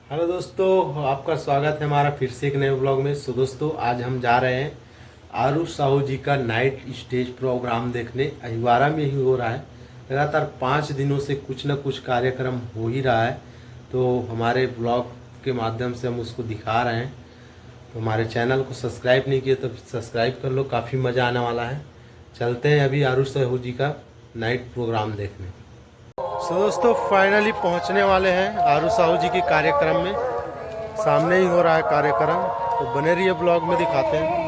Hello दोस्तों, आपका स्वागत है हमारा फिर से एक नए ब्लॉग में। सो दोस्तों, आज हम जा रहे हैं आरुष साहू जी का नाइट स्टेज प्रोग्राम देखने। अहिवारा में ही हो रहा है। लगातार 5 दिनों से कुछ न कुछ कार्यक्रम हो ही रहा है, तो हमारे ब्लॉग के माध्यम से हम उसको दिखा रहे हैं। तो हमारे चैनल को सब्सक्राइब नहीं किए तो सब्सक्राइब कर लो, काफ़ी मज़ा आने वाला है। चलते हैं अभी आरुष साहू जी का नाइट प्रोग्राम देखने। सो दोस्तों, फाइनली पहुंचने वाले हैं आरुष साहू जी के कार्यक्रम में। सामने ही हो रहा है कार्यक्रम, तो बने रहिए ब्लॉग में, दिखाते हैं।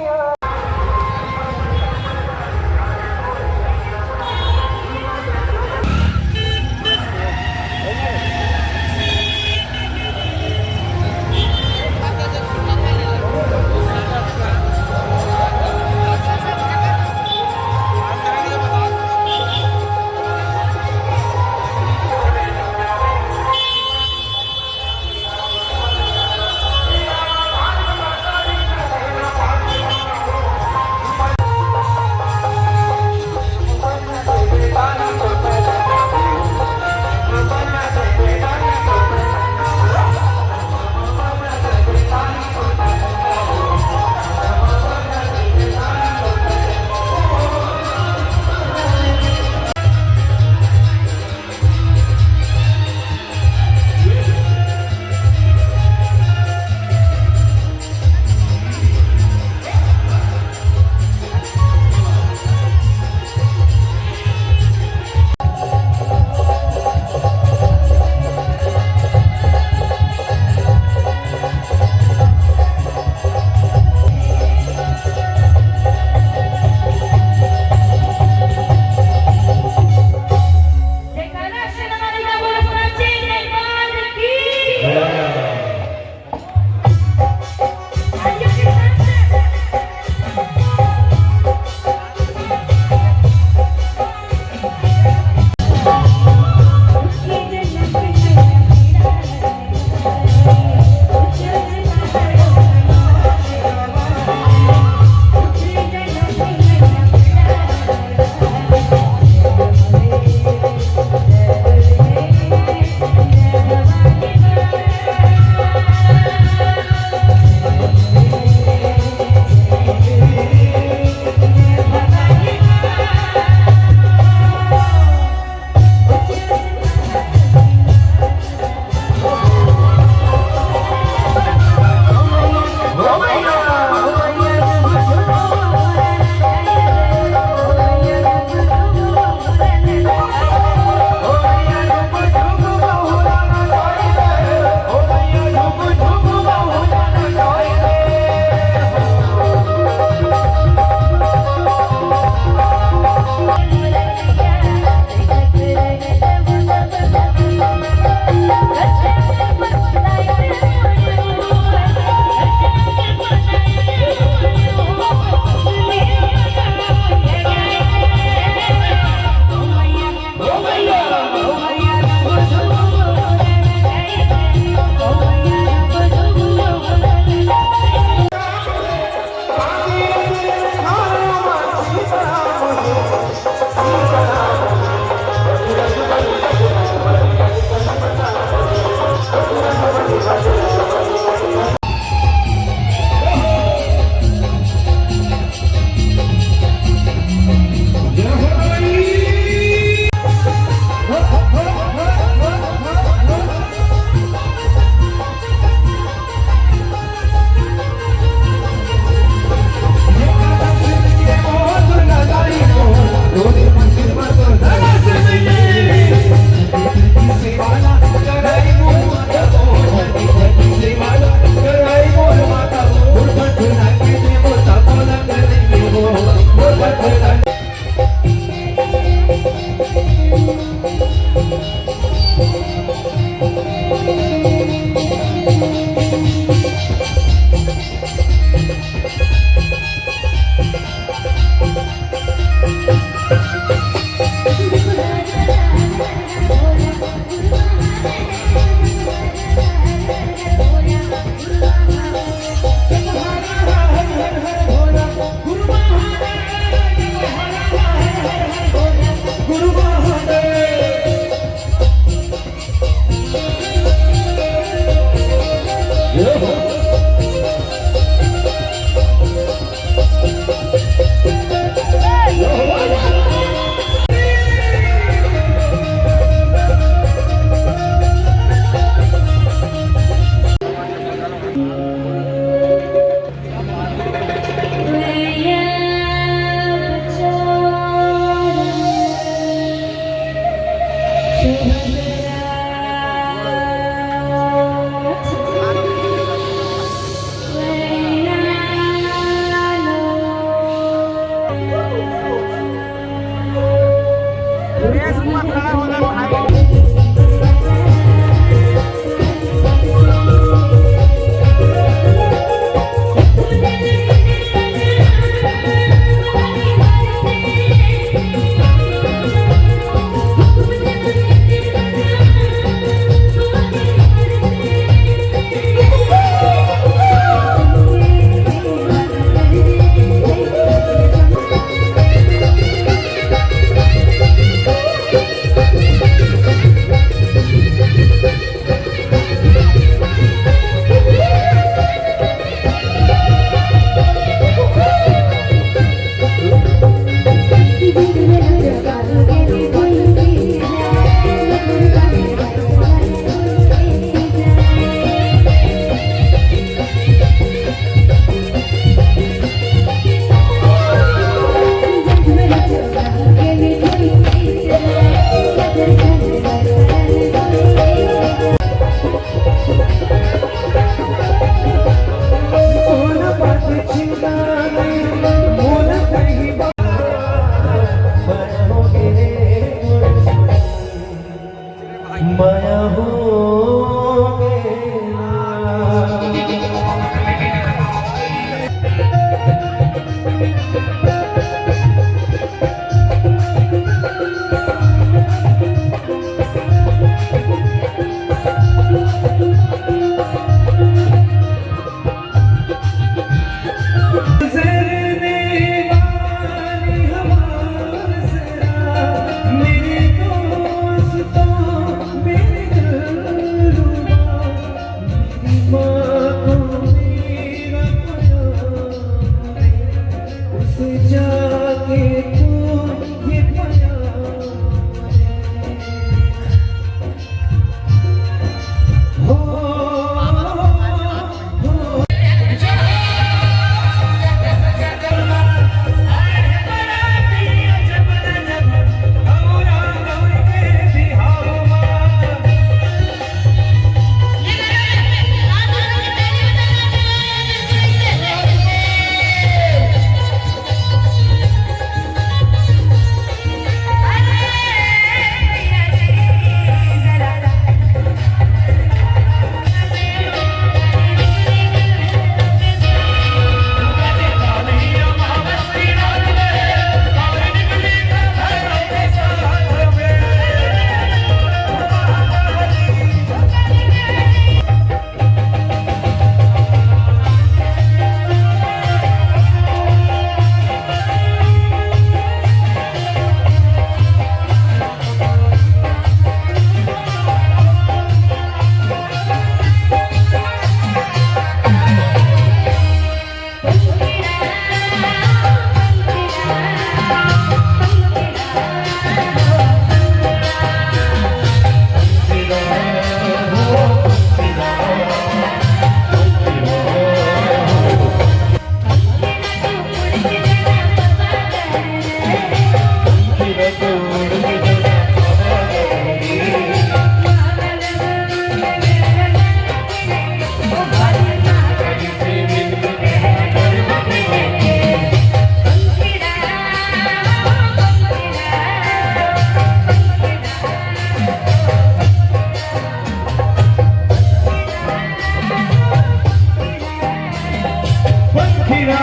पंखिड़ा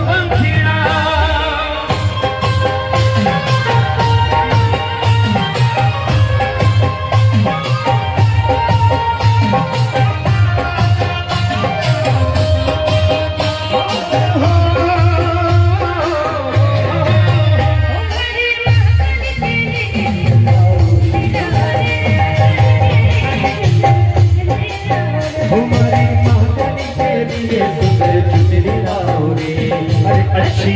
पंखिड़ा हमारी मांगने के लिए सुंदर चुनरी लाओ रे, अरे अच्छी